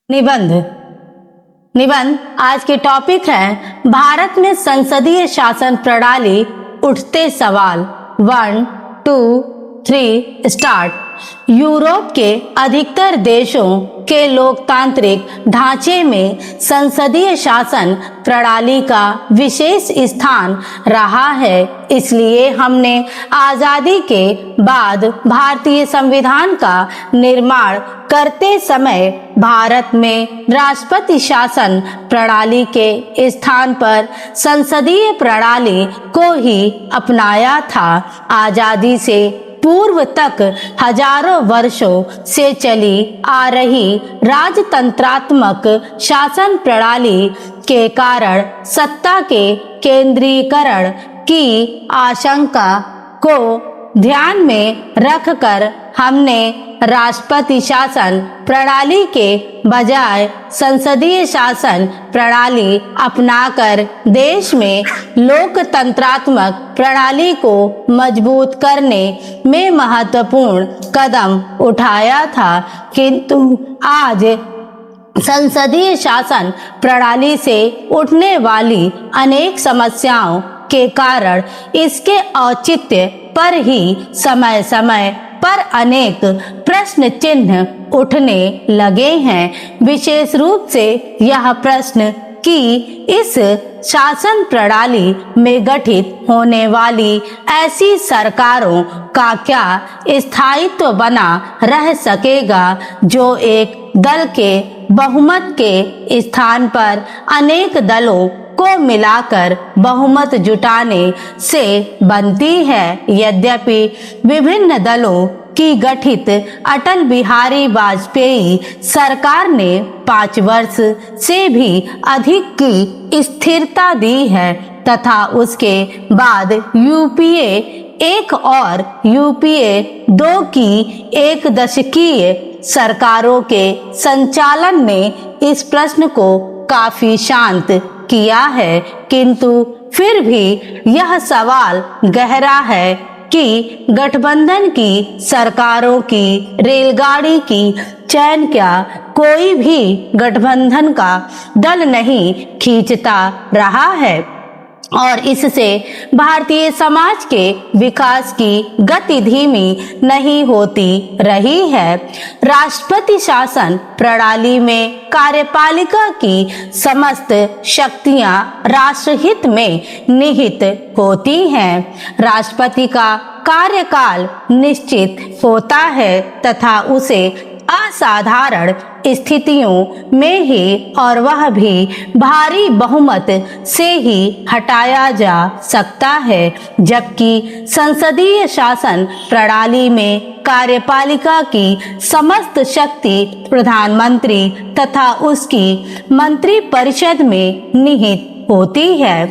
निबंध निबंध आज के टॉपिक है भारत में संसदीय शासन प्रणाली उठते सवाल। 1, 2, 3 स्टार्ट। यूरोप के अधिकतर देशों के लोकतांत्रिक ढांचे में संसदीय शासन प्रणाली का विशेष स्थान रहा है। इसलिए हमने आजादी के बाद भारतीय संविधान का निर्माण करते समय भारत में राष्ट्रपति शासन प्रणाली के स्थान पर संसदीय प्रणाली को ही अपनाया था। आजादी से पूर्व तक हजारों वर्षों से चली आ रही राजतंत्रात्मक शासन प्रणाली के कारण सत्ता के केंद्रीकरण की आशंका को ध्यान में रखकर हमने राष्ट्रपति शासन प्रणाली के बजाय संसदीय शासन प्रणाली अपनाकर देश में लोकतंत्रात्मक प्रणाली को मजबूत करने में महत्वपूर्ण कदम उठाया था। किंतु आज संसदीय शासन प्रणाली से उठने वाली अनेक समस्याओं के कारण इसके औचित्य पर ही समय समय पर अनेक प्रश्न चिन्ह उठने लगे हैं। विशेष रूप से यह प्रश्न कि इस शासन प्रणाली में गठित होने वाली ऐसी सरकारों का क्या स्थायित्व बना रह सकेगा जो एक दल के बहुमत के स्थान पर अनेक दलों को मिलाकर बहुमत जुटाने से बनती है। यद्यपि विभिन्न दलों की गठित अटल बिहारी वाजपेयी सरकार ने 5 वर्ष से भी अधिक की स्थिरता दी है तथा उसके बाद यूपीए 1 और यूपीए 2 की एक दशकीय सरकारों के संचालन ने इस प्रश्न को काफी शांत किया है। किंतु फिर भी यह सवाल गहरा है कि गठबंधन की सरकारों की रेलगाड़ी की चैन क्या कोई भी गठबंधन का दल नहीं खींचता रहा है और इससे भारतीय समाज के विकास की गति धीमी नहीं होती रही है। राष्ट्रपति शासन प्रणाली में कार्यपालिका की समस्त शक्तियां राष्ट्रहित में निहित होती हैं। राष्ट्रपति का कार्यकाल निश्चित होता है तथा उसे असाधारण स्थितियों में ही और वह भी भारी बहुमत से ही हटाया जा सकता है, जबकि संसदीय शासन प्रणाली में कार्यपालिका की समस्त शक्ति प्रधानमंत्री तथा उसकी मंत्रिपरिषद में निहित होती है।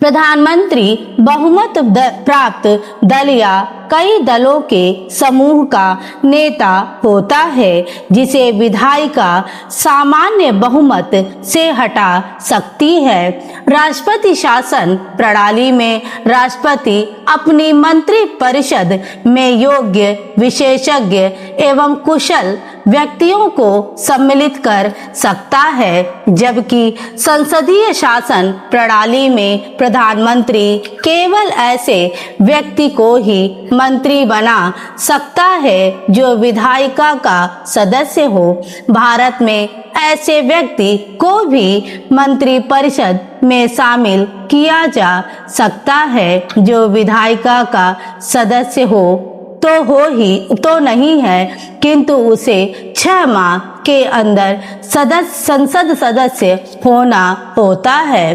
प्रधानमंत्री बहुमत प्राप्त दल या कई दलों के समूह का नेता होता है जिसे विधायिका सामान्य बहुमत से हटा सकती है। राष्ट्रपति शासन प्रणाली में राष्ट्रपति अपनी मंत्रिपरिषद में योग्य, विशेषज्ञ एवं कुशल व्यक्तियों को सम्मिलित कर सकता है, जबकि संसदीय शासन प्रणाली में प्रधानमंत्री केवल ऐसे व्यक्ति को ही मंत्री बना सकता है जो विधायिका का सदस्य हो। भारत में ऐसे व्यक्ति को भी मंत्रिपरिषद में शामिल किया जा सकता है जो विधायिका का सदस्य हो तो नहीं है, किंतु उसे 6 माह के अंदर संसद सदस्य होना होता है।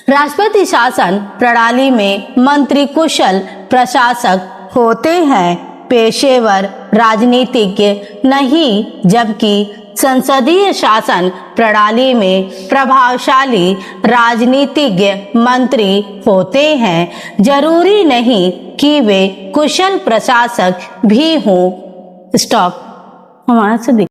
राष्ट्रपति शासन प्रणाली में मंत्री कुशल प्रशासक होते हैं, पेशेवर राजनीतिज्ञ नहीं, जबकि संसदीय शासन प्रणाली में प्रभावशाली राजनीतिज्ञ मंत्री होते हैं। जरूरी नहीं कि वे कुशल प्रशासक भी हों। स्टॉप हमारा से